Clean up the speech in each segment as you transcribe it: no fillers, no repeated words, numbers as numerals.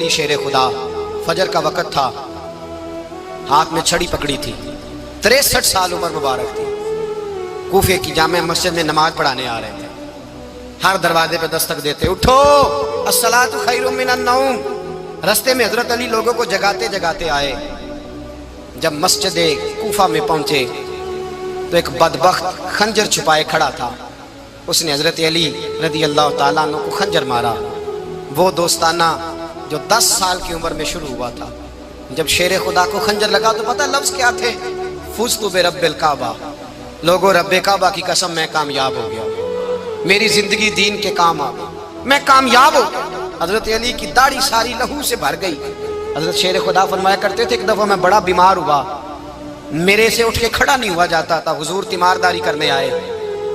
علی شیر خدا، فجر کا وقت تھا، ہاتھ میں چھڑی پکڑی تھی، 63 سال عمر مبارک تھی، کوفے کی جامع مسجد میں نماز پڑھانے آ رہے تھے۔ ہر دروازے پہ دستک دیتے، اٹھو الصلاۃ خیر من النوم۔ رستے میں حضرت علی لوگوں کو جگاتے جگاتے آئے۔ جب مسجد کوفہ میں پہنچے تو ایک بدبخت خنجر چھپائے کھڑا تھا، اس نے حضرت علی رضی اللہ تعالیٰ عنہ کو خنجر مارا۔ وہ دوستانہ جو 10 سال کی عمر میں شروع ہوا تھا، جب شیر خدا کو خنجر لگا تو پتہ لفظ کیا تھے؟ فزت برب الکعبہ، لوگوں رب کعبہ کی قسم میں کامیاب ہو گیا، میری زندگی دین کے کام آ گئی، میں کامیاب ہو گیا۔ حضرت علی کی داڑھی ساری لہو سے بھر گئی۔ حضرت شیر خدا فرمایا کرتے تھے، ایک دفعہ میں بڑا بیمار ہوا، میرے سے اٹھ کے کھڑا نہیں ہوا جاتا تھا، حضور تیمارداری کرنے آئے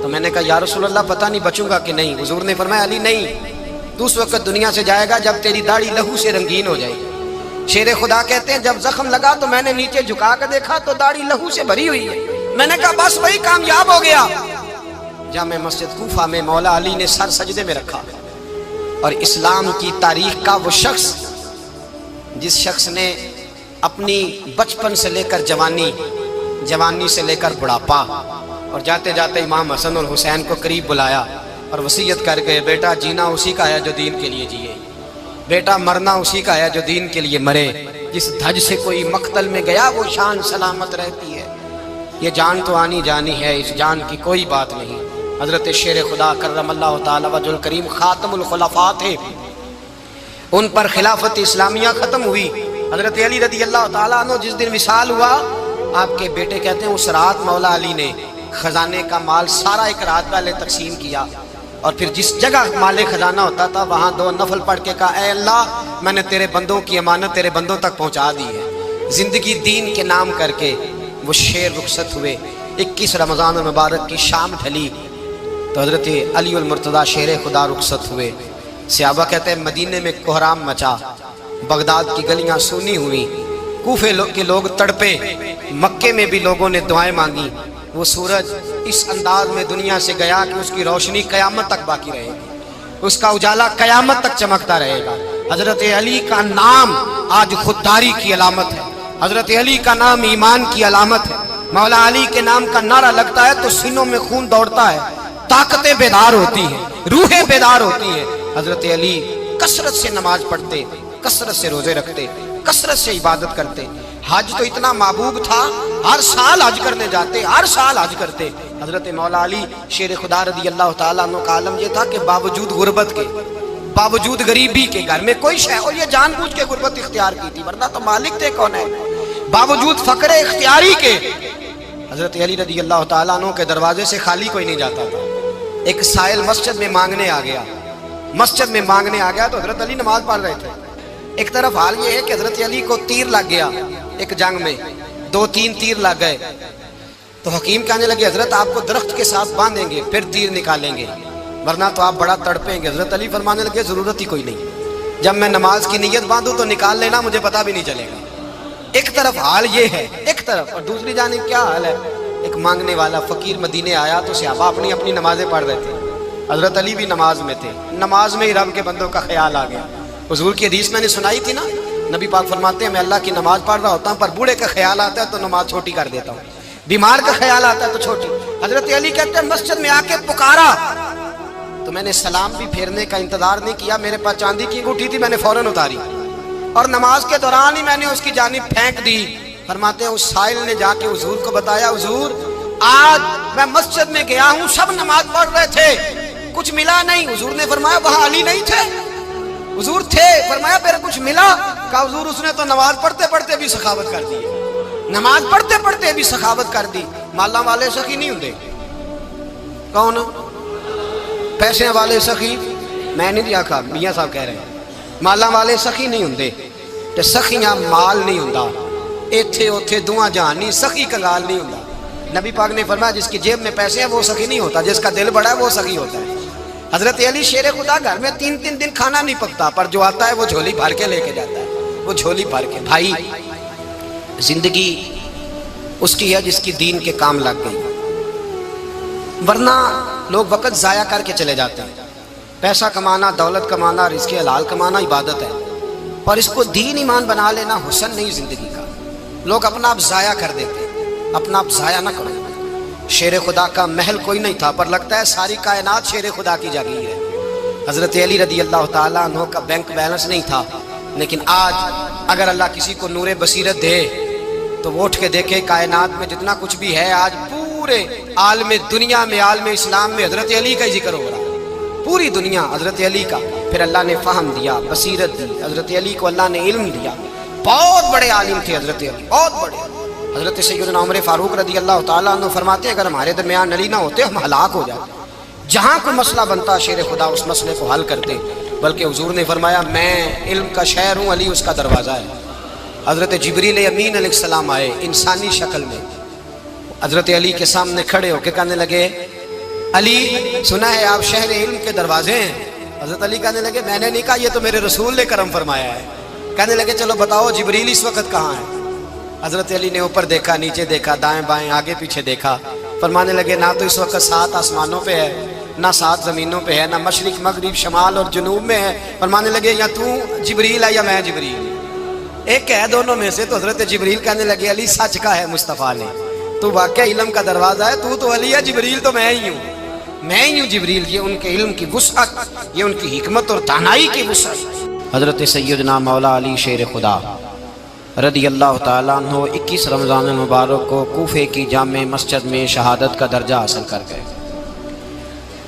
تو میں نے کہا یا رسول اللہ پتہ نہیں بچوں گا کہ نہیں۔ حضور نے فرمایا علی نہیں، تو اس وقت دنیا سے جائے گا جب تیری داڑھی لہو سے رنگین ہو جائے گی۔ شیر خدا کہتے ہیں جب زخم لگا تو میں نے نیچے جھکا کر دیکھا تو داڑھی لہو سے بھری ہوئی ہے، میں نے کہا بس وہی کامیاب ہو گیا۔ جامع مسجد کوفہ میں مولا علی نے سر سجدے میں رکھا، اور اسلام کی تاریخ کا وہ شخص جس شخص نے اپنی بچپن سے لے کر جوانی، جوانی سے لے کر بڑھاپا، اور جاتے جاتے امام حسن اور حسین کو قریب بلایا اور وصیت کر گئے، بیٹا جینا اسی کا ہے جو دین کے لیے جیے، بیٹا مرنا اسی کا ہے جو دین کے لیے مرے، جس دھج سے کوئی مقتل میں گیا وہ شان سلامت رہتی ہے، یہ جان تو آنی جانی ہے، اس جان کی کوئی بات نہیں۔ حضرت شیر خدا کرم اللہ تعالی وجہ الکریم خاتم الخلفاء تھے، ان پر خلافت اسلامیہ ختم ہوئی۔ حضرت علی رضی اللہ تعالیٰ عنہ جس دن وصال ہوا، آپ کے بیٹے کہتے ہیں اس رات مولا علی نے خزانے کا مال سارا ایک رات پہلے تقسیم کیا، اور پھر جس جگہ مال خزانہ ہوتا تھا وہاں 2 نفل پڑھ کے کہا اے اللہ میں نے تیرے بندوں کی امانت تیرے بندوں تک پہنچا دی ہے۔ زندگی دین کے نام کر کے وہ شیر رخصت ہوئے۔ 21 رمضان المبارک کی شام ڈھلی تو حضرت علی المرتضیٰ شیر خدا رخصت ہوئے۔ صحابہ کہتے ہیں مدینے میں کوہرام مچا، بغداد کی گلیاں سونی ہوئی، کوفے کے لوگ تڑپے، مکے میں بھی لوگوں نے دعائیں مانگی۔ وہ سورج اس انداز میں دنیا سے گیا کہ اس کی روشنی قیامت تک باقی رہے گی، اس کا اجالا قیامت تک چمکتا رہے گا۔ حضرت علی کا نام آج خودداری کی علامت ہے، حضرت علی کا نام ایمان کی علامت ہے۔ مولا علی کے نام کا نعرہ لگتا ہے تو سینوں میں خون دوڑتا ہے، طاقتیں بیدار ہوتی ہیں، روحیں بیدار ہوتی ہیں۔ حضرت علی کثرت سے نماز پڑھتے، کثرت سے روزے رکھتے، کثرت سے عبادت کرتے۔ حج تو اتنا محبوب تھا، ہر سال حج کرنے جاتے، ہر سال حج کرتے۔ حضرت مولا علی شیر خدا رضی اللہ تعالیٰ عنہ کا عالم یہ تھا کہ باوجود غربت کے، باوجود غریبی کے، گھر میں کوئی شے، اور یہ جان بوجھ کے غربت اختیار کی تھی ورنہ تو مالک تھے کون ہے، باوجود فقر اختیاری کے حضرت علی رضی اللہ تعالیٰ عنہ کے دروازے سے خالی کوئی نہیں جاتا تھا۔ ایک سائل مسجد میں مانگنے آ گیا، مسجد میں مانگنے آ گیا تو حضرت علی نماز پڑھ رہے تھے۔ ایک طرف حال یہ ہے کہ حضرت علی کو تیر لگ گیا، ایک جنگ میں 2-3 تیر لگ گئے تو حکیم کہنے لگے حضرت آپ کو درخت کے ساتھ باندھیں گے پھر تیر نکالیں گے ورنہ تو آپ بڑا تڑپیں گے۔ حضرت علی فرمانے لگے ضرورت ہی کوئی نہیں، جب میں نماز کی نیت باندھوں تو نکال لینا، مجھے پتہ بھی نہیں چلے گا۔ ایک طرف حال یہ ہے، ایک طرف، اور دوسری جانب کیا حال ہے؟ ایک مانگنے والا فقیر مدینے آیا تو صحابہ اپنی اپنی نمازیں پڑھ رہے تھے، حضرت علی بھی نماز میں تھے، نماز میں ہی رب کے بندوں کا خیال آ گیا۔ حضور کی حدیث میں نے سنائی تھی نا، نبی پاک فرماتے ہیں میں اللہ کی نماز پڑھ رہا ہوتا ہوں پر بوڑھے کا خیال آتا ہے تو نماز چھوٹی کر دیتا ہوں، بیمار کا خیال آتا ہے تو چھوٹی۔ حضرت علی کہتے ہیں مسجد میں آ کے پکارا تو میں نے سلام بھی پھیرنے کا انتظار نہیں کیا، میرے پاس چاندی کی انگوٹھی تھی، میں نے فوراً اتاری اور نماز کے دوران ہی میں نے اس کی جانب پھینک دی۔ فرماتے ہیں اس سائل نے جا کے حضور کو بتایا حضور آج میں مسجد میں گیا ہوں، سب نماز پڑھ رہے تھے، کچھ ملا نہیں۔ حضور نے فرمایا وہاں علی نہیں تھے؟ حضور تھے۔ فرمایا پھر کچھ ملا؟ کہا حضور اس نے تو نماز پڑھتے پڑھتے بھی سخاوت کر دی، نماز پڑھتے پڑھتے بھی سخاوت کر دی۔ مالاں والے سخی نہیں ہوندے، کون؟ پیسے والے سخی میں نہیں آکھا، میاں صاحب کہہ رہے ہیں مالاں والے سخی نہیں ہوندے، تے سخیاں مال نہیں ہوندا، ایتھے اوتھے دعا جہان نہیں، سخی کنگال نہیں ہوندا۔ نبی پاک نے فرمایا جس کی جیب میں پیسے ہیں وہ سخی نہیں ہوتا، جس کا دل بڑا ہے وہ سخی ہوتا ہے۔ حضرت علی شیر خدا گھر میں 3 دن کھانا نہیں پکتا پر جو آتا ہے وہ جھولی بھر کے لے کے جاتا ہے، وہ جھولی بھر کے۔ بھائی زندگی اس کی ہے جس کی دین کے کام لگ گئی، ورنہ لوگ وقت ضائع کر کے چلے جاتے ہیں۔ پیسہ کمانا، دولت کمانا، رزق حلال کمانا عبادت ہے، اور اس کو دین ایمان بنا لینا حسن نہیں زندگی کا. لوگ اپنا آپ ضائع کر دیتے. اپنا آپ ضائع نہ کرو. شیر خدا کا محل کوئی نہیں تھا، پر لگتا ہے ساری کائنات شیر خدا کی جاگیر ہے. حضرت علی رضی اللہ تعالیٰ عنہ کا بینک بیلنس نہیں تھا، لیکن آج اگر اللہ کسی کو نور بصیرت دے تو وہ اٹھ کے دیکھے کائنات میں جتنا کچھ بھی ہے، آج پورے عالم دنیا میں، عالم اسلام میں حضرت علی کا ہی ذکر ہو رہا ہے. پوری دنیا حضرت علی کا. پھر اللہ نے فہم دیا، بصیرت دی. حضرت علی کو اللہ نے علم دیا. بہت بڑے عالم تھے حضرت علی، بہت بڑے. حضرت سیدنا عمر فاروق رضی اللہ تعالیٰ عنہ فرماتے ہیں اگر ہمارے درمیان علی نہ ہوتے ہم ہلاک ہو جاتے. جہاں کوئی مسئلہ بنتا شیر خدا اس مسئلے کو حل کرتے. بلکہ حضور نے فرمایا میں علم کا شہر ہوں، علی اس کا دروازہ ہے. حضرت جبریل امین علیہ السلام آئے انسانی شکل میں، حضرت علی کے سامنے کھڑے ہو کے کہنے لگے علی سنا ہے آپ شہر علم کے دروازے ہیں. حضرت علی کہنے لگے میں نے نہیں کہا، یہ تو میرے رسول نے کرم فرمایا ہے. کہنے لگے چلو بتاؤ جبریل اس وقت کہاں ہے؟ حضرت علی نے اوپر دیکھا، نیچے دیکھا، دائیں بائیں آگے پیچھے دیکھا. فرمانے لگے نہ تو اس وقت 7 آسمانوں پہ ہے، نہ 7 زمینوں پہ ہے، نہ مشرق مغرب شمال اور جنوب میں ہے. فرمانے لگے یا تو جبریل ہے یا میں جبریل، ایک ہے دونوں میں سے. تو حضرت جبریل کہنے لگے علی سچ کا ہے مصطفیٰ نے، تو واقعہ علم کا دروازہ ہے. تو علی ہے، جبریل تو میں ہی ہوں، میں ہی ہوں جبریل. یہ ان کے علم کی وسعت، یہ ان کی حکمت اور دانائی کی وسعت. حضرت سیدنا مولا علی شیر خدا رضی اللہ تعالیٰ عنہ 21 رمضان المبارک کو کوفے کی جامع مسجد میں شہادت کا درجہ حاصل کر گئے.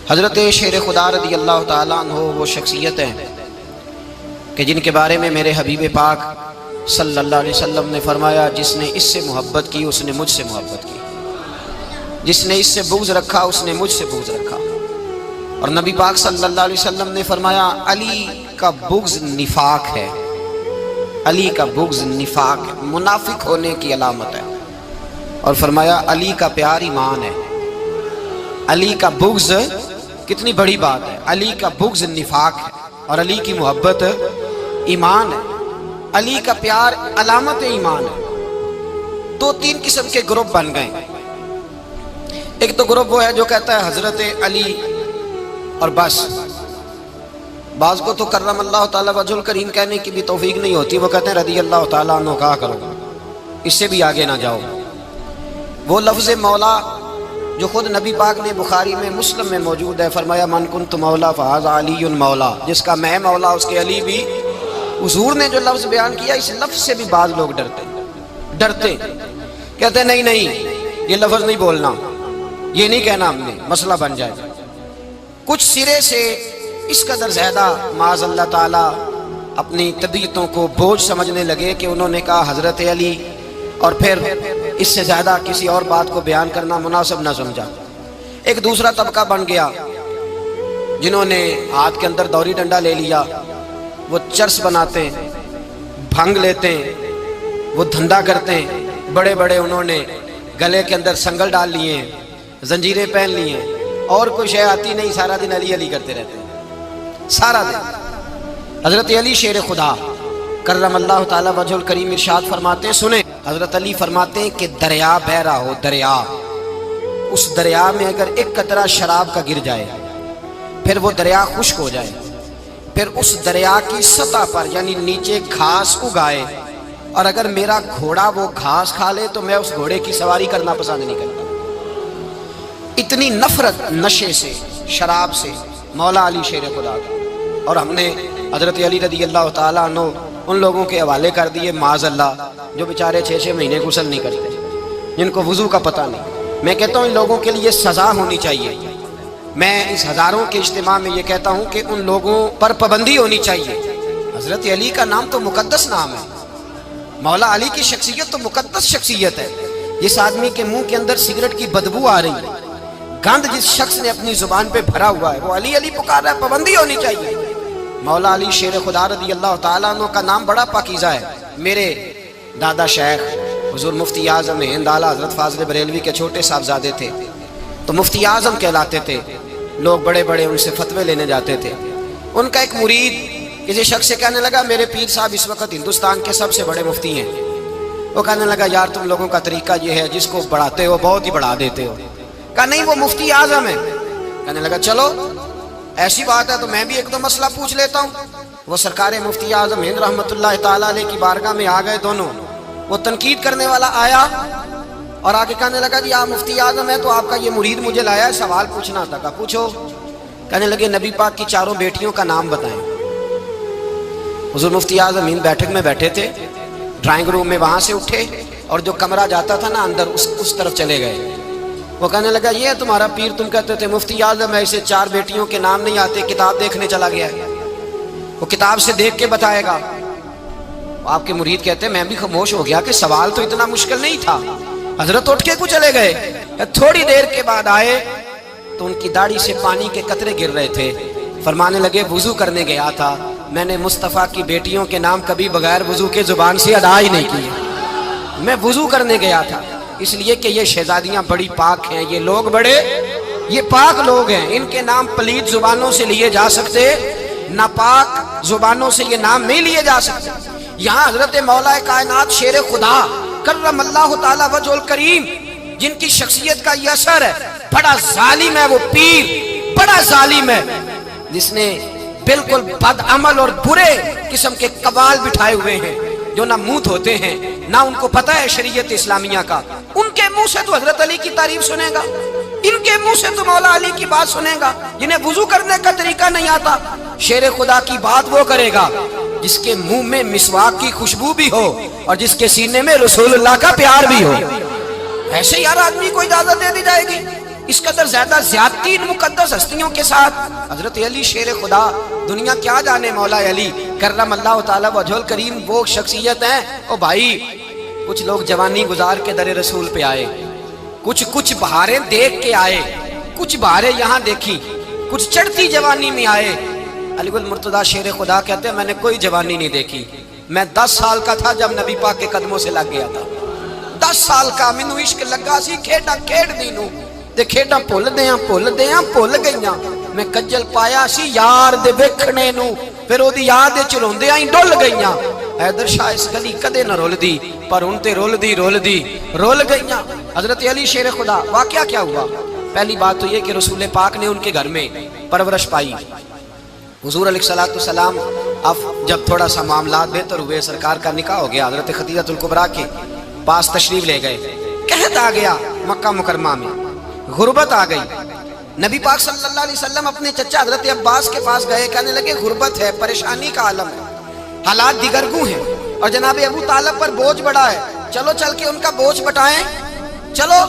حضرت شیر خدا رضی اللہ تعالیٰ عنہ وہ شخصیت ہیں کہ جن کے بارے میں میرے حبیب پاک صلی اللہ علیہ وسلم نے فرمایا جس نے اس سے محبت کی اس نے مجھ سے محبت کی، جس نے اس سے بغض رکھا اس نے مجھ سے بغض رکھا. اور نبی پاک صلی اللہ علیہ وسلم نے فرمایا علی کا بغض نفاق ہے، علی کا بغض نفاق ہے، منافق ہونے کی علامت ہے. اور فرمایا علی کا پیار ایمان ہے. علی کا بغض کتنی بڑی بات ہے. علی کا بغض نفاق ہے اور علی کی محبت ایمان ہے. علی کا پیار علامت ایمان ہے. 2-3 قسم کے گروپ بن گئے. ایک تو گروپ وہ ہے جو کہتا ہے حضرت علی اور بس. بعض کو تو کرم اللہ تعالیٰ وجہ الکریم کہنے کی بھی توفیق نہیں ہوتی، وہ کہتے ہیں رضی اللہ تعالیٰ عنہ کہا کرو، اس سے بھی آگے نہ جاؤ. وہ لفظ مولا جو خود نبی پاک نے بخاری میں مسلم میں موجود ہے، فرمایا من کنت مولا فہذا علی مولا، جس کا میں مولا اس کے علی بھی. حضور نے جو لفظ بیان کیا اس لفظ سے بھی بعض لوگ ڈرتے کہتے ہیں نہیں یہ لفظ نہیں بولنا، یہ نہیں کہنا ہم نے، مسئلہ بن جائے. کچھ سرے سے اس قدر زیادہ معاذ اللہ تعالیٰ اپنی طبیعتوں کو بوجھ سمجھنے لگے کہ انہوں نے کہا حضرت علی، اور پھر اس سے زیادہ کسی اور بات کو بیان کرنا مناسب نہ سمجھا. ایک دوسرا طبقہ بن گیا جنہوں نے ہاتھ کے اندر دوری ڈنڈا لے لیا، وہ چرس بناتے ہیں، بھنگ لیتے ہیں، وہ دھندا کرتے ہیں. بڑے بڑے انہوں نے گلے کے اندر سنگل ڈال لیے ہیں، زنجیریں پہن لی ہیں، اور کوئی شے آتی نہیں، سارا دن علی علی کرتے رہتے ہیں سارا دن. حضرت علی شیر خدا کرم اللہ تعالیٰ وجہ الکریم ارشاد فرماتے ہیں، سنیں حضرت علی فرماتے ہیں کہ دریا بہ رہا ہو، دریا، اس دریا میں اگر ایک قطرہ شراب کا گر جائے پھر وہ دریا خشک ہو جائے، پھر اس دریا کی سطح پر یعنی نیچے گھاس اگائے، اور اگر میرا گھوڑا وہ گھاس کھا لے تو میں اس گھوڑے کی سواری کرنا پسند نہیں کرتا. اتنی نفرت نشے سے، شراب سے مولا علی شیر خدا کا. اور ہم نے حضرت علی رضی اللہ تعالیٰ عنہ ان لوگوں کے حوالے کر دیے معاذ اللہ جو بیچارے 6 مہینے غسل نہیں کرتے، جن کو وضو کا پتہ نہیں. میں کہتا ہوں ان لوگوں کے لیے سزا ہونی چاہیے. میں اس ہزاروں کے اجتماع میں یہ کہتا ہوں کہ ان لوگوں پر پابندی ہونی چاہیے. حضرت علی کا نام تو مقدس نام ہے، مولا علی کی شخصیت تو مقدس شخصیت ہے. جس آدمی کے منہ کے اندر سگریٹ کی بدبو آ رہی ہے، گند جس شخص نے اپنی زبان پہ بھرا ہوا ہے، وہ علی علی پکار رہا ہے، پابندی ہونی چاہیے. مولا علی شیر خدا رضی اللہ تعالیٰ عنہ کا نام بڑا پاکیزہ ہے. میرے دادا شیخ حضور مفتی اعظم ہند اعلیٰ حضرت فاضل بریلوی کے چھوٹے صاحبزادے تھے، تو مفتی اعظم کہلاتے تھے. لوگ بڑے بڑے ان سے فتوے لینے جاتے تھے. ان کا ایک مرید کسی شخص سے کہنے لگا میرے پیر صاحب اس وقت ہندوستان کے سب سے بڑے مفتی ہیں. وہ کہنے لگا یار تم لوگوں کا طریقہ یہ ہے جس کو بڑھاتے ہو بہت ہی بڑھا دیتے ہو. کہا نہیں وہ مفتی اعظم ہے. کہنے لگا چلو ایسی بات ہے تو میں بھی ایک دو مسئلہ پوچھ لیتا ہوں. وہ سرکار مفتی اعظم ہند رحمۃ اللہ تعالیٰ علیہ کی بارگاہ میں آ گئے دونوں. وہ تنقید کرنے والا آیا اور آگے کہنے لگا جی آپ مفتی اعظم ہیں تو آپ کا یہ مرید مجھے لایا ہے, سوال پوچھنا تھا. کہا پوچھو. کہنے لگے نبی پاک کی چاروں بیٹیوں کا نام بتائیں. حضور مفتی اعظم ہند بیٹھک میں بیٹھے تھے, ڈرائنگ روم میں وہاں سے اٹھے اور جو کمرہ جاتا تھا نا اندر اس طرف چلے گئے. وہ کہنے لگا یہ ہے تمہارا پیر, تم کہتے تھے مفتی اعظم ایسے 4 بیٹیوں کے نام نہیں آتے, کتاب دیکھنے چلا گیا ہے, وہ کتاب سے دیکھ کے بتائے گا. آپ کے مرید کہتے ہیں میں بھی خاموش ہو گیا کہ سوال تو اتنا مشکل نہیں تھا. حضرت اٹھ کے کو چلے گئے. تھوڑی دیر کے بعد آئے تو ان کی داڑھی سے پانی کے قطرے گر رہے تھے. فرمانے لگے وضو کرنے گیا تھا, میں نے مصطفیٰ کی بیٹیوں کے نام کبھی بغیر وضو کے زبان سے ادا ہی نہیں کیے. میں وضو کرنے گیا تھا اس لیے کہ یہ شہزادیاں بڑی پاک ہیں, یہ لوگ بڑے یہ پاک لوگ ہیں, ان کے نام پلید زبانوں سے لیے جا سکتے, ناپاک زبانوں سے یہ نام نہیں لیے جا سکتے. یہاں حضرت مولا کائنات شیر خدا کرم اللہ تعالی وجہ الکریم جن کی شخصیت کا یہ اثر ہے, بڑا ظالم ہے وہ پیر, بڑا ظالم ہے جس نے بالکل بد عمل اور برے قسم کے قوال بٹھائے ہوئے ہیں جو نہ منہ دھوتے ہیں نہ ان کو پتہ ہے شریعت اسلامیہ کا. ان کے منہ سے تو حضرت علی کی تعریف سنے گا, ان کے منہ سے تو مولا علی کی بات سنے گا, جنہیں وضو کرنے کا طریقہ نہیں آتا. شیر خدا کی بات وہ کرے گا جس کے منہ میں مسواک کی خوشبو بھی ہو اور جس کے سینے میں رسول اللہ کا پیار بھی ہو. ایسے یار آدمی کو اجازت دے دی جائے گی؟ اس قدر زیادہ زیادتی ان مقدس ہستیوں کے ساتھ. حضرت علی شیر خدا, دنیا کیا جانے مولا علی کرم اللہ تعالی وجہ الکریم وہ شخصیت ہیں. او بھائی کچھ لوگ جوانی گزار کے در رسول پہ آئے, کچھ بہاریں دیکھ کے آئے, کچھ بہاریں یہاں دیکھی, کچھ چڑھتی جوانی میں آئے. علی گل مرتضیٰ شیر خدا کہتے ہیں میں نے کوئی جوانی نہیں دیکھی, میں 10 سال کا تھا جب نبی پاک کے قدموں سے لگ گیا تھا. 10 سال کا مینوں عشق لگا سی, کھیڈا کھیڈ دی نوں تے کھیڈا بھول گئیاں. میں کجل پایا سی یار دے ویکھنے نوں, پھر او دی یاد وچ روندیاں ہی ڈل گئیاں. حیدر شاہ اس گلی کدے نہ رول دی پر ان تے رول گئیاں. حضرت علی شیر خدا واقعہ کیا ہوا؟ پہلی بات تو یہ کہ رسول پاک نے ان کے گھر میں پرورش پائی. حضور علیہ السلام اب جب تھوڑا سا معاملات بہتر ہوئے, سرکار کا نکاح ہو گیا, حضرت خدیجہ الکبریٰ کے پاس تشریف لے گئے. قحط آ گیا مکہ مکرمہ میں, غربت آ گئی. نبی پاک صلی اللہ علیہ وسلم اپنے چچا حضرت عباس کے پاس گئے, کہنے لگے غربت ہے, پریشانی کا عالم ہے, حالات دیگرگوں ہیں اور جناب ابو طالب پر بوجھ بڑا ہے, چلو چل کے ان کا بوجھ بٹائیں. چلو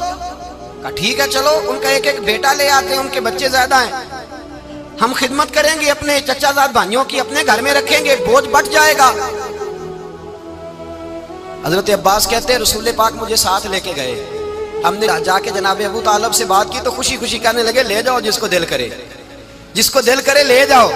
کہا ٹھیک ہے, چلو ان کا ایک بیٹا لے آتے ہیں, ان کے بچے زیادہ ہیں, ہم خدمت کریں گے اپنے چچا زاد بھائیوں کی, اپنے گھر میں رکھیں گے, بوجھ بٹ جائے گا. حضرت عباس کہتے ہیں رسول پاک مجھے ساتھ لے کے گئے, ہم نے جا کے جناب ابو طالب سے بات کی تو خوشی خوشی کہنے لگے لے جاؤ جس کو دل کرے لے جاؤ.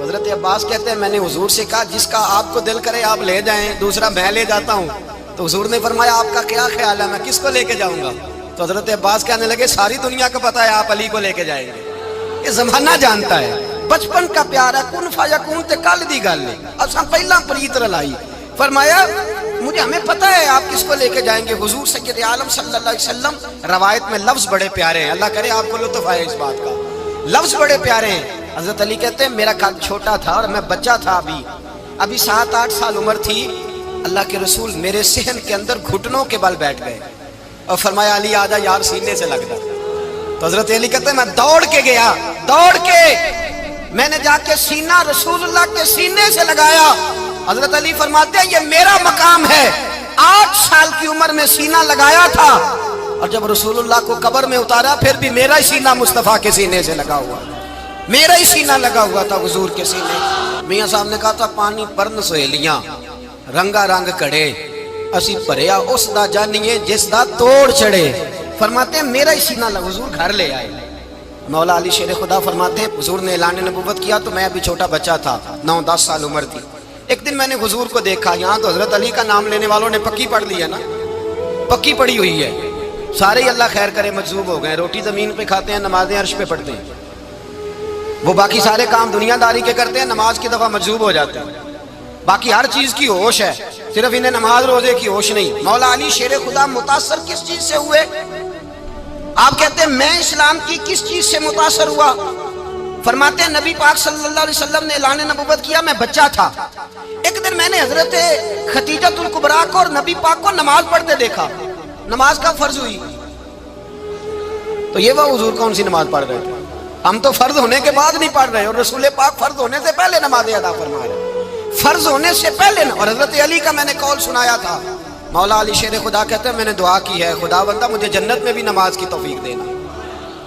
حضرت عباس کہتے ہیں میں نے حضور سے کہا جس کا آپ کو دل کرے آپ لے جائیں, دوسرا میں لے جاتا ہوں. تو حضور نے فرمایا آپ کا کیا خیال ہے, میں کس کو لے کے جاؤں گا؟ تو حضرت عباس کہنے لگے ساری دنیا کو پتا ہے آپ علی کو لے کے جائیں گے, یہ زمانہ جانتا ہے, بچپن کا پیار ہے, کن فیکون تے کل دی گل ہے, اساں پہلا پریت رلائی. فرمایا مجھے ہمیں پتہ ہے آپ کس کو لے کے جائیں گے. حضور سید عالم صلی اللہ علیہ وسلم روایت میں لفظ بڑے پیارے ہیں, اللہ کرے آپ کو لطف آئے اس بات کا, لفظ بڑے پیارے ہیں. حضرت علی کہتے ہیں میرا قد چھوٹا تھا اور میں بچہ تھا, ابھی 7-8 سال عمر تھی. اللہ کے رسول میرے صحن کے اندر گھٹنوں کے بل بیٹھ گئے اور فرمایا علی آجا یار سینے سے لگ جا. تو حضرت علی کہتے ہیں میں دوڑ کے گیا, میں نے جا کے سینہ رسول اللہ کے سینے سے لگایا. حضرت علی فرماتے ہیں یہ میرا مقام ہے, 8 سال کی عمر میں سینہ لگایا تھا اور جب رسول اللہ کو قبر میں اتارا پھر بھی میرا ہی سینہ مصطفیٰ کے سینے سے لگا ہوا, میرا ہی سینہ لگا ہوا تھا حضور کے سینے. میاں صاحب نے کہا تھا پانی پرن سہیلیاں رنگا رنگ کڑے, اسی پریا اس دا جانیے جس دا توڑ چڑے. فرماتے ہیں میرا ہی سینہ لگا, حضور گھر لے آئے. مولا علی شیر خدا فرماتے ہیں حضور نے اعلان نبوت کیا تو میں ابھی چھوٹا بچہ تھا, 9-10 سال عمر تھی. ایک دن میں نے حضور کو دیکھا, یہاں تو حضرت علی کا نام لینے والوں نے پکی پڑھ لی ہے نا, پکی پڑھی ہوئی ہے, سارے ہی اللہ خیر کرے مجذوب ہو گئے, روٹی زمین پہ کھاتے ہیں, نمازیں عرش پہ پڑھتے ہیں, وہ باقی سارے کام دنیا داری کے کرتے ہیں, نماز کی دفعہ مجذوب ہو جاتے ہیں, باقی ہر چیز کی ہوش ہے, صرف انہیں نماز روزے کی ہوش نہیں. مولا علی شیر خدا متاثر کس چیز سے ہوئے؟ آپ کہتے ہیں میں اسلام کی کس چیز سے متاثر ہوا؟ فرماتے ہیں نبی پاک صلی اللہ علیہ وسلم نے اعلان نبوت کیا، میں بچہ تھا، ایک دن میں نے حضرت خدیجہ الکبریٰ کو اور نبی پاک کو نماز پڑھتے دیکھا۔ نماز کا فرض ہوئی تو یہ وہ حضور کون سی نماز پڑھ رہے تھے؟ ہم تو فرض ہونے کے بعد نہیں پڑھ رہے، اور رسول پاک فرض ہونے سے پہلے نماز ادا فرما رہے، فرض ہونے سے پہلے۔ اور حضرت علی کا میں نے قول سنایا تھا، مولا علی شیر خدا کہتے ہیں میں نے دعا کی ہے، خدا بندہ مجھے جنت میں بھی نماز کی توفیق دینا،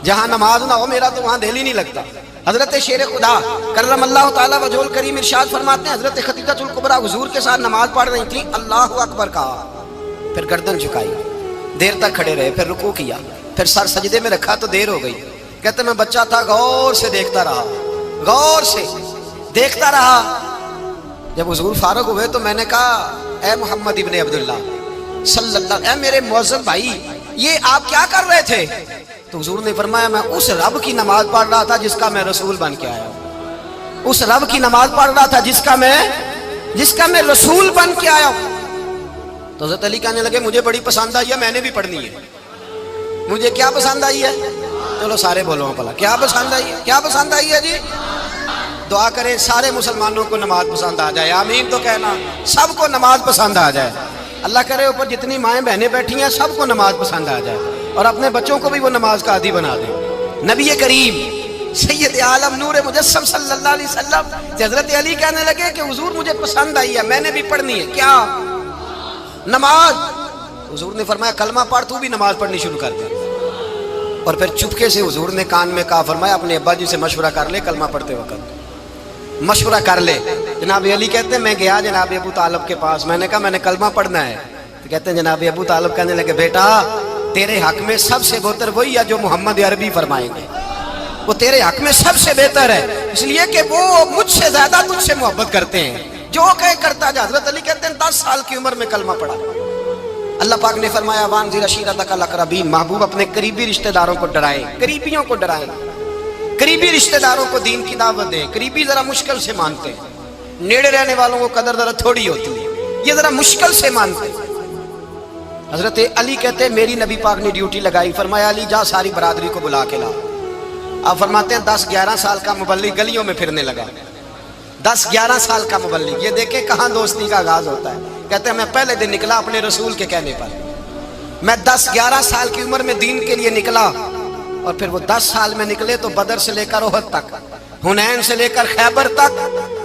جہاں نماز نہ ہو میرا تو وہاں دل ہی نہیں لگتا۔ حضرت شیر خدا کرم اللہ تعالیٰ وجہ الکریم ارشاد فرماتے ہیں حضرت خدیجہ الکبریٰ حضور کے ساتھ نماز پڑھ رہی تھی، اللہ اکبر کہا، پھر گردن جھکائی، دیر تک کھڑے رہے، پھر رکوع کیا، پھر سر سجدے میں رکھا تو دیر ہو گئی۔ کہتے میں بچہ تھا، غور سے دیکھتا رہا، غور سے دیکھتا رہا۔ جب حضور فارغ ہوئے تو میں نے کہا اے محمد ابن عبداللہ صلی اللہ، اے میرے معزز بھائی یہ آپ کیا کر رہے تھے؟ تو حضور نے فرمایا میں اس رب کی نماز پڑھ رہا تھا جس کا میں رسول بن کے آیا ہوں، اس رب کی نماز پڑھ رہا تھا جس کا میں رسول بن کے آیا ہوں۔ تو حضرت علی کہنے لگے مجھے بڑی پسند آئی ہے، میں نے بھی پڑھنی ہے۔ مجھے کیا پسند آئی ہے؟ چلو سارے بولو پلا، کیا پسند آئی ہے؟ کیا پسند آئی ہے جی؟ دعا کریں سارے مسلمانوں کو نماز پسند آ جائے، آمین تو کہنا، سب کو نماز پسند آ جائے۔ اللہ کرے اوپر جتنی مائیں بہنیں بیٹھی ہیں سب کو نماز پسند آ جائے، اور اپنے بچوں کو بھی وہ نماز کا عادی بنا دیں۔ نبی کریم سید عالم نور مجسم صلی اللہ علیہ وسلم سے حضرت علی کہنے لگے کہ حضور مجھے پسند آئی ہے، میں نے بھی پڑھنی ہے، کیا؟ نماز۔ حضور نے فرمایا کلمہ پڑھ، تو بھی نماز پڑھنی شروع کر دے۔ اور پھر چپکے سے حضور نے کان میں کہا، فرمایا اپنے ابا جی سے مشورہ کر لے کلمہ پڑھتے وقت، مشورہ کر لے۔ جناب علی کہتے ہیں میں گیا جناب ابو طالب کے پاس، میں نے کہا میں نے کلمہ پڑھنا ہے، تو کہتے ہیں جناب ابو طالب کہنے لگے بیٹا تیرے حق میں سب سے بہتر وہی ہے جو محمد عربی فرمائیں گے، وہ تیرے حق میں سب سے بہتر ہے، اس لیے کہ وہ مجھ سے زیادہ تجھ سے محبت کرتے ہیں، جو کہے کرتا جا۔ حضرت علی کہتے ہیں 10 سال کی عمر میں کلمہ پڑھا۔ اللہ پاک نے فرمایا وانذر عشیرتک الاقربین، محبوب اپنے قریبی رشتہ داروں کو ڈرائیں، قریبیوں کو ڈرائیں، قریبی رشتہ داروں کو دین کی دعوت دیں۔ قریبی ذرا مشکل سے مانتے ہیں، نیڑے رہنے والوں کو قدر ذرا تھوڑی ہوتی ہے، یہ ذرا مشکل سے مانتے ہیں۔ حضرت علی کہتے ہیں میری نبی پاک نے ڈیوٹی لگائی، فرمایا علی جا ساری برادری کو بلا کے لا۔ آپ فرماتے ہیں 10-11 سال کا مبلغ گلیوں میں پھرنے لگا، 10-11 سال کا مبلغ، یہ دیکھیں کہاں دوستی کا آغاز ہوتا ہے۔ کہتے ہیں میں پہلے دن نکلا اپنے رسول کے کہنے پر، میں 10-11 سال کی عمر میں دین کے لیے نکلا، اور پھر وہ 10 سال میں نکلے تو بدر سے لے کر احد تک، حنین سے لے کر خیبر تک،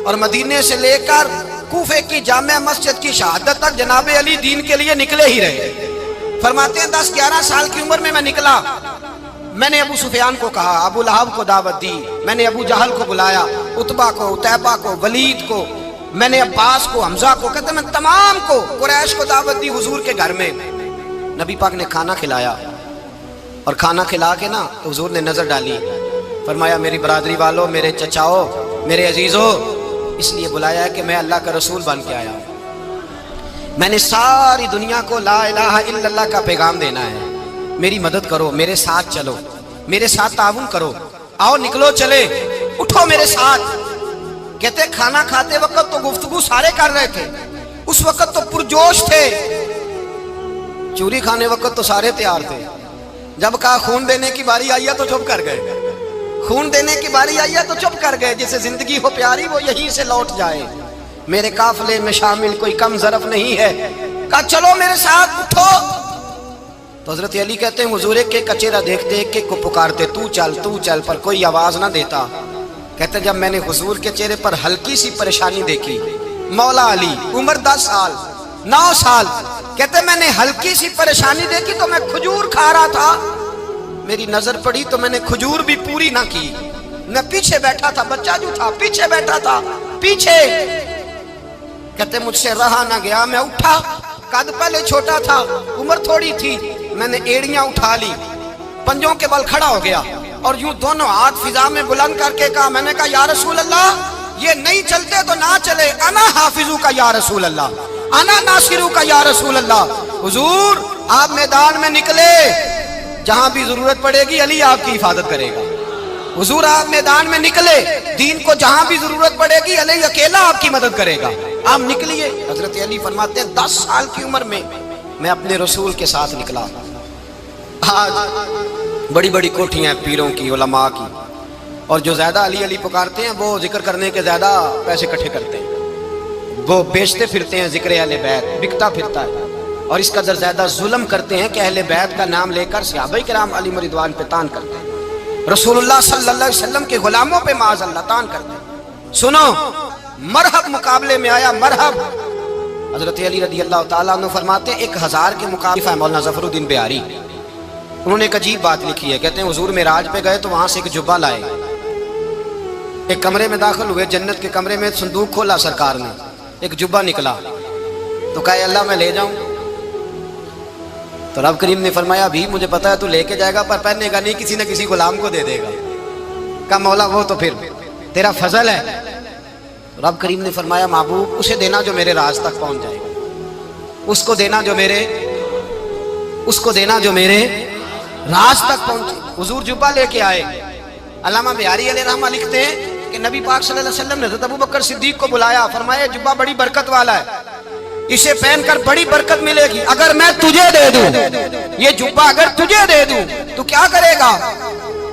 اور مدینے سے لے کر کوفے کی جامع مسجد کی شہادت تک جناب علی دین کے لیے نکلے ہی رہے۔ فرماتے ہیں 10-11 سال کی عمر میں میں نکلا، میں نے ابو سفیان کو کہا، ابو لہب کو دعوت دی، میں نے ابو جہل کو بلایا، عتبہ کو، عتیبہ کو، ولید کو، میں نے عباس کو، حمزہ کو، کہتے ہیں میں تمام کو، قریش کو دعوت دی حضور کے گھر میں۔ نبی پاک نے کھانا کھلایا، اور کھانا کھلا کے نا حضور نے نظر ڈالی، فرمایا میری برادری والوں، میرے چچاؤ، میرے عزیزوں، اس لیے بلایا ہے کہ میں اللہ کا رسول بن کے آیا ہوں، میں نے ساری دنیا کو لا الہ الا اللہ کا پیغام دینا ہے، میری مدد کرو، میرے ساتھ چلو، میرے ساتھ تعاون کرو، آؤ نکلو چلے، اٹھو میرے ساتھ۔ کہتے کھانا کھاتے وقت تو گفتگو سارے کر رہے تھے، اس وقت تو پرجوش تھے، چوری کھانے وقت تو سارے تیار تھے، جب کہا خون دینے کی باری آئی ہے تو چپ کر گئے، خون دینے کی باری آئی ہے تو چپ کر گئے، جسے زندگی ہو پیاری وہ یہیں سے لوٹ جائے، میرے قافلے میں شامل کوئی کم ظرف نہیں ہے، کہا چلو میرے ساتھ اٹھو۔ تو حضرت علی کہتے ہیں حضور ایک ایک کا چہرہ دیکھتے ایک ایک کو پکارتے تو چل، پر کوئی آواز نہ دیتا۔ کہتے جب میں نے حضور کے چہرے پر ہلکی سی پریشانی دیکھی، مولا علی عمر 10 سال 9 سال، کہتے میں نے ہلکی سی پریشانی دیکھی تو میں کھجور کھا رہا تھا، میری نظر پڑی تو میں نے کھجور بھی پوری نہ کی، میں پیچھے بیٹھا تھا، بچہ جو تھا پیچھے بیٹھا تھا، پیچھے۔ کہتے مجھ سے رہا نہ گیا، میں اٹھا، قد پہلے چھوٹا تھا، عمر تھوڑی تھی، میں نے ایڑیاں اٹھا لی، پنجوں کے بل کھڑا ہو گیا، اور یوں دونوں ہاتھ فضا میں بلند کر کے کہا، میں نے کہا یا رسول اللہ یہ نہیں چلتے تو نہ چلے، انا حافظو کا یا رسول اللہ، انا ناصرو کا یا رسول اللہ۔ حضور آپ میدان میں نکلے، جہاں بھی ضرورت پڑے گی علی آپ کی حفاظت کرے گا، حضور آپ میدان میں نکلے، دین کو جہاں بھی ضرورت پڑے گی علی اکیلا آپ کی مدد کرے گا، آپ نکلیے۔ حضرت علی فرماتے ہیں 10 سال کی عمر میں میں اپنے رسول کے ساتھ نکلا۔ آج بڑی بڑی کوٹھیاں پیروں کی، علماء کی، اور جو زیادہ علی علی پکارتے ہیں وہ ذکر کرنے کے زیادہ پیسے اکٹھے کرتے ہیں، وہ بیچتے پھرتے ہیں ذکر اہل بیت، بکتا پھرتا ہے، اور اس قدر زیادہ ظلم کرتے ہیں کہ اہل بیت کا نام لے کر صحابہ کرام علی رضوان پہ تان کرتے ہیں، رسول اللہ صلی اللہ علیہ وسلم کے غلاموں پہ معاذ اللہ تان کرتے ہیں۔ سنو، مرحب مقابلے میں آیا، مرحب۔ حضرت علی رضی اللہ تعالیٰ عنہ فرماتے ہیں 1000 کے مقابلے ہے مولانا ظفر الدین بہاری، انہوں نے ایک عجیب بات لکھی ہے، کہتے ہیں حضور معراج پہ گئے تو وہاں سے ایک جبہ لائے، ایک کمرے میں داخل ہوئے، جنت کے کمرے میں صندوق کھولا سرکار نے، ایک جبہ نکلا تو کہا اللہ میں لے جاؤں، تو رب کریم نے فرمایا بھی مجھے پتا ہے تو لے کے جائے گا پر پہننے گا نہیں، کسی نہ کسی غلام کو دے دے گا۔ کہا مولا وہ تو پھر تیرا فضل ہے۔ رب کریم نے فرمایا محبوب اسے دینا جو میرے راز تک پہنچ جائے گا، اس کو دینا جو میرے راز تک پہنچے۔ حضور جبہ لے کے آئے۔ علامہ بہاری علیہ رحمہ لکھتے ہیں کہ نبی پاک صلی اللہ علیہ وسلم نے حضرت ابوبکر صدیق کو بلایا، فرمایا جبہ بڑی برکت والا ہے، اسے پہن کر بڑی برکت ملے گی، اگر میں تجھے دے دوں، یہ جبہ اگر تجھے دے دوں تو کیا کرے گا؟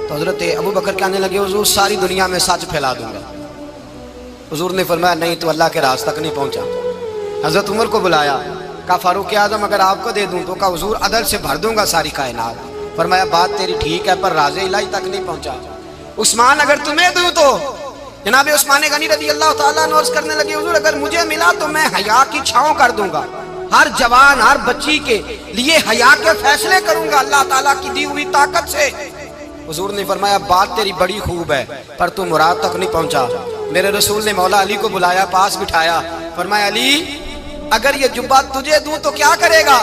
تو حضرت ابوبکر کہنے لگے حضور ساری دنیا میں سچ پھیلا دوں گا۔ حضور نے فرمایا نہیں تو اللہ کے راز تک نہیں پہنچا۔ حضرت عمر کو بلایا، کہا فاروق اعظم اگر آپ کو دے دوں تو کہا حضور عدل سے بھر دوں گا ساری کائنات۔ فرمایا بات تیری ٹھیک ہے پر راز الہی تک نہیں پہنچا۔ عثمان اگر تمہیں دوں تو جناب عثمان غنی رضی اللہ تعالیٰ عنہ عرض کرنے لگے حضور اگر مجھے ملا تو میں حیا کی چھاؤں کر دوں گا، ہر جوان ہر بچی کے لیے حیا کے فیصلے کروں گا اللہ تعالیٰ کی دی ہوئی طاقت سے۔ حضور نے فرمایا بات تیری بڑی خوب ہے پر تو مراد تک نہیں پہنچا۔ میرے رسول نے مولا علی کو بلایا، پاس بٹھایا، فرمایا علی اگر یہ جبہ تجھے دوں تو کیا کرے گا؟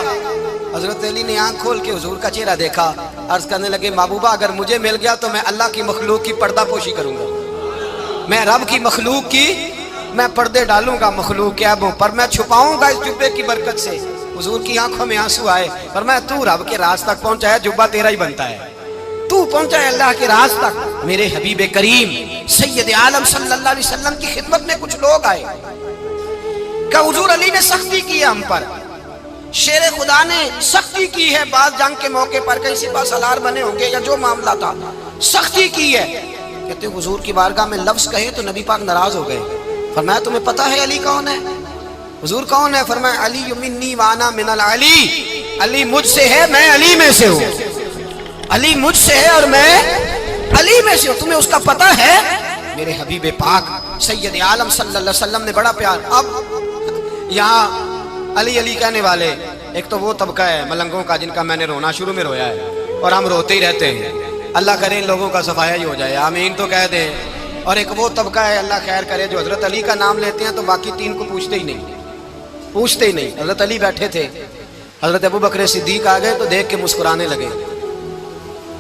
حضرت علی نے آنکھ کھول کے حضور کا چہرہ دیکھا، عرض کرنے لگے محبوبہ اگر مجھے مل گیا تو میں اللہ کی مخلوق کی پردہ پوشی کروں گا، میں رب کی مخلوق کی میں پردے ڈالوں گا مخلوق کے عیبوں پر، میں چھپاؤں گا اس جبے کی برکت سے۔ حضور کی آنکھوں میں آنسو آئے، فرمایا تو رب کے راز تک پہنچا ہے، جبہ تیرا ہی بنتا ہے، تو پہنچا ہے اللہ کے راز تک۔ میرے حبیب کریم سید عالم صلی اللہ علیہ وسلم کی خدمت میں کچھ لوگ آئے کہ حضور علی نے سختی کی ہے ہم پر، شیر خدا نے سختی کی ہے، بعض جنگ کے موقع پر کئی سپاہ سالار بنے ہوں گے یا جو معاملہ تھا سختی کی ہے۔ کہتے ہیں حضور کی بارگاہ میں لفظ کہے تو نبی پاک ناراض ہو گئے۔ فرمایا تمہیں پتہ ہے علی کون ہے؟ حضور کون ہے؟ فرمایا علی منی وانا من العلی، علی مجھ سے ہے میں علی میں سے ہوں، علی مجھ سے ہے اور میں علی میں سے ہوں، تمہیں اس کا پتہ ہے؟ میرے حبیب پاک سید عالم صلی اللہ علیہ وسلم نے بڑا پیار۔ اب یہاں علی علی کہنے والے ایک تو وہ طبقہ ہے ملنگوں کا جن کا میں نے رونا شروع میں رویا ہے اور ہم روتے ہی رہتے ہیں، اللہ کرے ان لوگوں کا صفایا ہی ہو جائے، آمین تو کہہ دیں۔ اور ایک وہ طبقہ ہے اللہ خیر کرے جو حضرت علی کا نام لیتے ہیں تو باقی 3 کو پوچھتے ہی نہیں۔ حضرت علی بیٹھے تھے، حضرت ابوبکر صدیق آ گئے تو دیکھ کے مسکرانے لگے،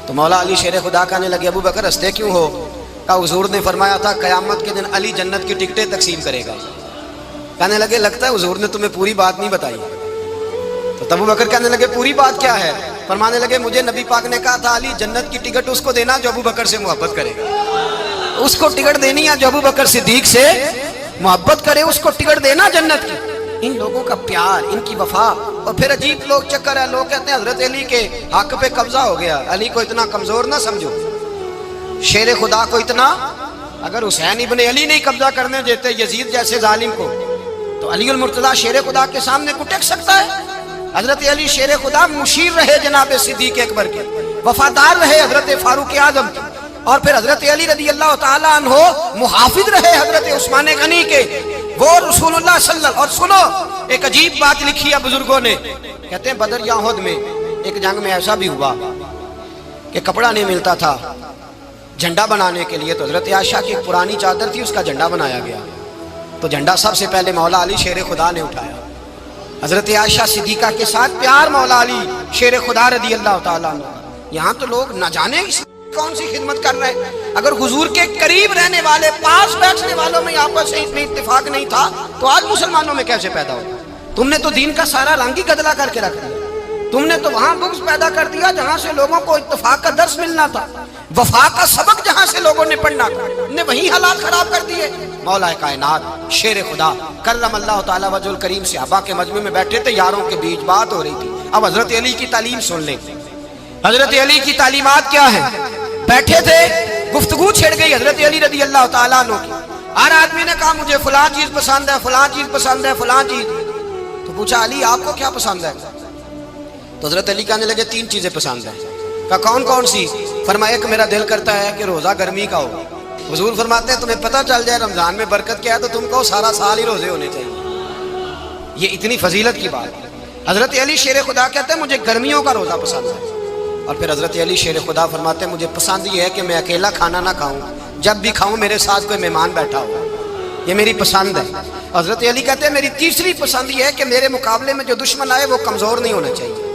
تو مولا علی شیر خدا کہنے لگے ابوبکر ہنستے کیوں ہو؟ کہا حضور نے فرمایا تھا قیامت کے دن علی جنت کی ٹکٹیں تقسیم کرے گا۔ کہنے لگے لگتا ہے حضور نے تمہیں پوری بات نہیں بتائی۔ تو ابوبکر کہنے لگے پوری بات کیا ہے؟ فرمانے لگے مجھے نبی پاک نے کہا تھا علی جنت کی ٹکٹ اس کو دینا جو ابوبکر سے محبت کرے گا، اس کو ٹکٹ دینی ہے جو ابوبکر صدیق سے محبت کرے، اس کو ٹکٹ دینا جنت کی۔ ان لوگوں کا پیار، ان کی وفا، اور پھر عجیب لوگ چکر ہے، لوگ کہتے ہیں حضرت علی کے حق پہ قبضہ ہو گیا، علی کو اتنا کمزور نہ سمجھو، شیر خدا کو اتنا، اگر حسین ابن علی نہیں قبضہ کرنے دیتے یزید جیسے ظالم کو تو علی المرتضیٰ شیر خدا کے سامنے کو ٹک سکتا ہے؟ حضرت علی شیر خدا مشیر رہے جناب صدیق اکبر کے، وفادار رہے حضرت فاروق اعظم کے، اور پھر حضرت علی رضی اللہ تعالیٰ عنہ محافظ رہے حضرت عثمان غنی کے، وہ رسول اللہ صلی اللہ علیہ وسلم۔ اور سنو ایک عجیب بات لکھی ہے بزرگوں نے، کہتے ہیں بدر یا احد میں ایک جنگ میں ایسا بھی ہوا کہ کپڑا نہیں ملتا تھا جھنڈا بنانے کے لیے، تو حضرت عائشہ کی ایک پرانی چادر تھی اس کا جھنڈا بنایا گیا، تو جھنڈا سب سے پہلے مولا علی شیر خدا نے اٹھایا۔ حضرت عائشہ صدیقہ کے ساتھ پیار مولا علی شیر خدا رضی اللہ تعالیٰ عنہ۔ یہاں تو لوگ نہ جانے کون سی خدمت کر رہے ہیں، اگر حضور کے قریب رہنے والے پاس بیٹھنے والوں میں آپس سے اتنی اتفاق نہیں تھا تو آج مسلمانوں میں کیسے پیدا ہو؟ تم نے تو دین کا سارا رنگ ہی گدلا کر کے رکھ دیا، تم نے تو وہاں بغض پیدا کر دیا جہاں سے لوگوں کو اتفاق کا درس ملنا تھا، وفا کا سبق جہاں سے لوگوں نے پڑھنا تھا، نے وہی حالات خراب کر دیے۔ مولا کائنات شیر خدا کرم اللہ تعالیٰ وجہ الکریم صحابہ کے مجمع میں بیٹھے تھے، یاروں کے بیچ بات ہو رہی تھی۔ اب حضرت علی کی تعلیم سن لیں، حضرت علی کی تعلیمات کیا ہیں؟ بیٹھے تھے گفتگو چھڑ گئی حضرت علی رضی اللہ تعالیٰ عنہ کی. ہر آدمی نے کہا مجھے فلاں چیز پسند ہے، فلاں چیز پسند ہے، فلاں چیز. تو پوچھا علی آپ کو کیا پسند ہے؟ تو حضرت علی کہنے لگے 3 چیزیں پسند ہیں. کہا کون کون سی؟ فرمایا کہ میرا دل کرتا ہے کہ روزہ گرمی کا ہو. حضور فرماتے ہیں تمہیں پتہ چل جائے رمضان میں برکت کیا ہے تو تم کو سارا سال ہی روزے ہونے چاہیے. یہ اتنی فضیلت کی بات ہے. حضرت علی شیر خدا کہتے ہیں مجھے گرمیوں کا روزہ پسند ہے. اور پھر حضرت علی شیر خدا فرماتے ہیں مجھے پسند یہ ہے کہ میں اکیلا کھانا نہ کھاؤں، جب بھی کھاؤں میرے ساتھ کوئی مہمان بیٹھا ہو. یہ میری پسند ہے. حضرت علی کہتے ہیں میری تیسری پسند یہ ہے کہ میرے مقابلے میں جو دشمن آئے وہ کمزور نہیں ہونا چاہیے،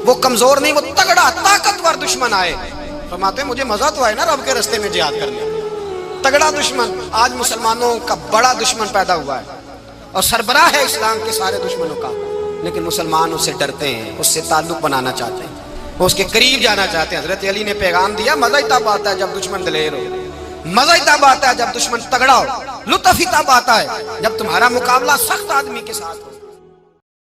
وہ کمزور نہیں، وہ تگڑا طاقتور دشمن آئے. فرماتے ہیں مجھے مزہ تو آئے نا رب کے راستے میں جہاد کرنے. تگڑا دشمن، آج مسلمانوں کا بڑا دشمن پیدا ہوا ہے اور سربراہ ہے اسلام کے سارے دشمنوں کا، لیکن مسلمان اس سے ڈرتے ہیں، اس سے تعلق بنانا چاہتے ہیں، وہ اس کے قریب جانا چاہتے ہیں. حضرت علی نے پیغام دیا مزہ ہی تب آتا ہے جب دشمن دلیر ہو، مزہ ہی تب آتا ہے جب دشمن تگڑا ہو، لطف ہی تب آتا ہے جب تمہارا مقابلہ سخت آدمی کے ساتھ ہو.